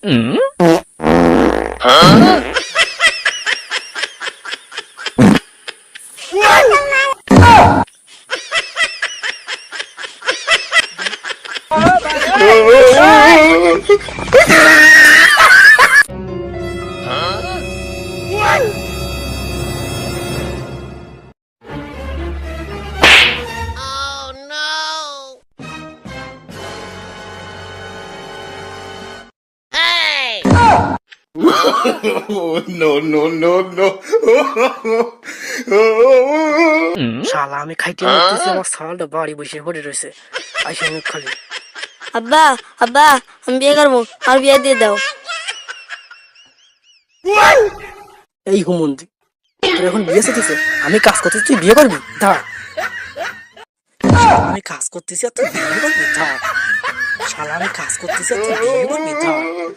No. শালা আমি খাইতে মরতেছি, আমার শালটা বাড়ি বসে পড়ে রয়েছে। আইসা মুখ খালি। আব্বা আব্বা আমি বিয়ে করবো, আর বিয়ে দিয়ে দাও। এই হুমন্দি, তোর এখন বিয়ে হতেছে, আমি কাজ করতেছি, তুই বিয়ে করবি? দাঁড়া, আমি কাজ করতেছি আর তুই বিয়ে করবি? দাঁড়া, শালা আমি কাজ করতেছি আর তুই বিয়ে করবি? দাঁড়া।